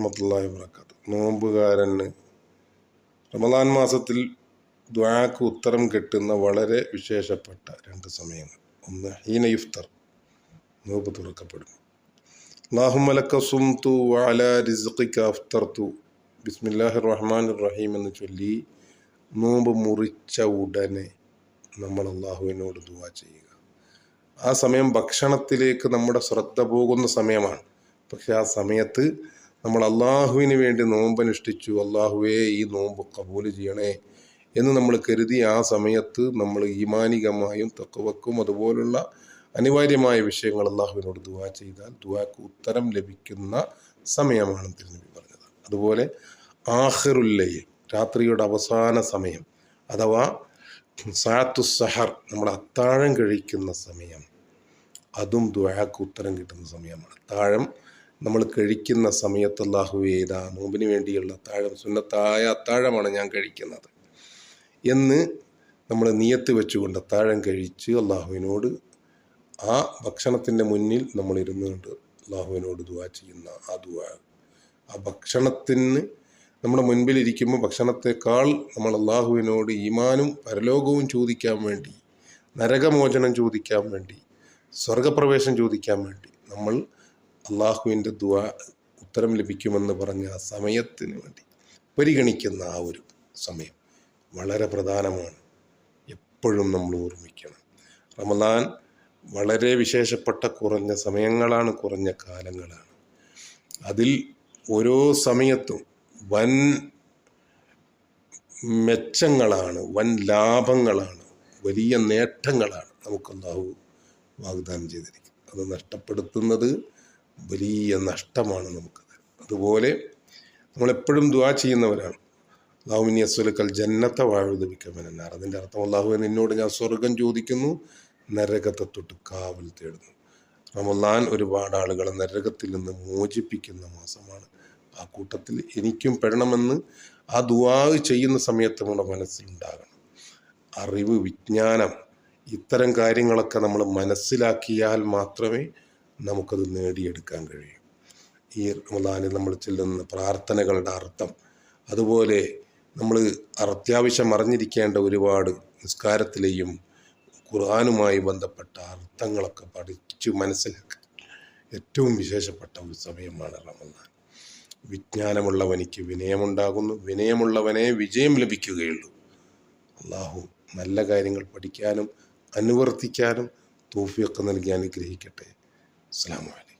വറഹ്മത്തുള്ളാഹി വബറകാതുഹു. നോമ്പുകാരന് റമദാൻ മാസത്തിൽ ദുആക്ക് ഉത്തരം കിട്ടുന്ന വളരെ വിശേഷപ്പെട്ട 2 സമയങ്ങൾ. ഒന്ന് ഹീന യുഫ്തർ, നോമ്പ് തുറക്കപ്പെടുന്നു. അല്ലാഹുമ്മ ലക സുംതു വഅലാ റിസ്ഖിക അഫ്തർതു ബിസ്മില്ലാഹിർ റഹ്മാനിർ റഹീം എന്ന് ചൊല്ലി നോമ്പ് മുറിച്ച ഉടനെ നമ്മൾ അള്ളാഹുവിനോട് ദുആ ചെയ്യുക. ആ സമയം ഭക്ഷണത്തിലേക്ക് നമ്മുടെ ശ്രദ്ധ പോകുന്ന സമയമാണ്. പക്ഷെ ആ സമയത്ത് നമ്മൾ അള്ളാഹുവിന് വേണ്ടി നോമ്പനുഷ്ഠിച്ചു, അള്ളാഹുവേ ഈ നോമ്പ് കബൂൽ ചെയ്യണേ എന്ന് നമ്മൾ കരുതി ആ സമയത്ത് നമ്മൾ ഈമാനികമായും തഖ്വക്കും അതുപോലുള്ള അനിവാര്യമായ വിഷയങ്ങൾ അള്ളാഹുവിനോട് ദുആ ചെയ്താൽ ദുആക്ക് ഉത്തരം ലഭിക്കുന്ന സമയമാണ് തിരുനബി പറഞ്ഞത്. അതുപോലെ ആഖിറുൽ ലൈൽ, രാത്രിയുടെ അവസാന സമയം അഥവാ സഅത്തു സഹർ, നമ്മൾ അത്താഴം കഴിക്കുന്ന സമയം, അതും ദുആക്ക് ഉത്തരം കിട്ടുന്ന സമയമാണ്. അത്താഴം നമ്മൾ കഴിക്കുന്ന സമയത്ത് അല്ലാഹുവേ ഇതാ നോമ്പിന് വേണ്ടിയുള്ള അത്താഴം, സുന്നത്തായ അത്താഴമാണ് ഞാൻ കഴിക്കുന്നത് എന്ന് നമ്മൾ നിയത്ത് വെച്ചുകൊണ്ട് അത്താഴം കഴിച്ച് അള്ളാഹുവിനോട് ആ ഭക്ഷണത്തിൻ്റെ മുന്നിൽ നമ്മൾ ഇരുന്നുകൊണ്ട് അള്ളാഹുവിനോട് ദുആ ചെയ്യുന്ന ആ ദുആ, ആ ഭക്ഷണത്തിന് നമ്മുടെ മുൻപിലിരിക്കുമ്പോൾ ഭക്ഷണത്തെക്കാൾ നമ്മൾ അള്ളാഹുവിനോട് ഈമാനും പരലോകവും ചോദിക്കാൻ വേണ്ടി, നരകമോചനം ചോദിക്കാൻ വേണ്ടി, സ്വർഗപ്രവേശം ചോദിക്കാൻ വേണ്ടി നമ്മൾ അള്ളാഹുവിൻ്റെ ദുആ ഉത്തരം ലഭിക്കുമെന്ന് പറഞ്ഞ ആ സമയത്തിന് വേണ്ടി പരിഗണിക്കുന്ന ആ ഒരു സമയം വളരെ പ്രധാനമാണ്. എപ്പോഴും നമ്മൾ ഓർമ്മിക്കണം. റമദാൻ വളരെ വിശേഷപ്പെട്ട കുറഞ്ഞ സമയങ്ങളാണ്, കുറഞ്ഞ കാലങ്ങളാണ്. അതിൽ ഓരോ സമയത്തും വൻ മെച്ചങ്ങളാണ്, വൻ ലാഭങ്ങളാണ്, വലിയ നേട്ടങ്ങളാണ് നമുക്ക് അല്ലാഹു വാഗ്ദാനം ചെയ്തിരിക്കുന്നത്. അത് നഷ്ടപ്പെടുത്തുന്നത് വലിയ നഷ്ടമാണ് നമുക്കത്. അതുപോലെ നമ്മളെപ്പോഴും ദുആ ചെയ്യുന്നവരാണ്. അല്ലാഹുമ്മ അസ്അലുക്കൽ ജന്നത വഅഊദു ബിക മിനൻ നാർ. അതിൻ്റെ അർത്ഥം അല്ലാഹുവേ നിന്നോട് ഞാൻ സ്വർഗം ചോദിക്കുന്നു, നരകത്തെ തൊട്ട് കാവൽ തേടുന്നു. റമദാൻ ഒരുപാട് ആളുകളെ നരകത്തിൽ നിന്ന് മോചിപ്പിക്കുന്ന മാസമാണ്. ആ കൂട്ടത്തിൽ എനിക്കും പെടണമെന്ന് ആ ദുആ ചെയ്യുന്ന സമയത്ത് നമ്മുടെ മനസ്സിലുണ്ടാകണം. അറിവ്, വിജ്ഞാനം, ഇത്തരം കാര്യങ്ങളൊക്കെ നമ്മൾ മനസ്സിലാക്കിയാൽ മാത്രമേ നമുക്കത് നേടിയെടുക്കാൻ കഴിയൂ. ഈ റമദാനിൽ നമ്മൾ ചെല്ലുന്ന പ്രാർത്ഥനകളുടെ അർത്ഥം, അതുപോലെ നമ്മൾ അത്യാവശ്യം അറിഞ്ഞിരിക്കേണ്ട ഒരുപാട് നിസ്കാരത്തിലെയും ഖുർആനുമായി ബന്ധപ്പെട്ട അർത്ഥങ്ങളൊക്കെ പഠിച്ചു മനസ്സിലാക്കാൻ ഏറ്റവും വിശേഷപ്പെട്ട ഒരു സമയമാണ് റമദാൻ. വിജ്ഞാനമുള്ളവനിക്ക് വിനയമുണ്ടാകുന്നു, വിനയമുള്ളവനെ വിജയം ലഭിക്കുകയുള്ളൂ. അല്ലാഹു നല്ല കാര്യങ്ങൾ പഠിക്കാനും അനുവർത്തിക്കാനും തൗഫീഖ് നൽകി അനുഗ്രഹിക്കട്ടെ. അസ്സലാമു അലൈക്കും.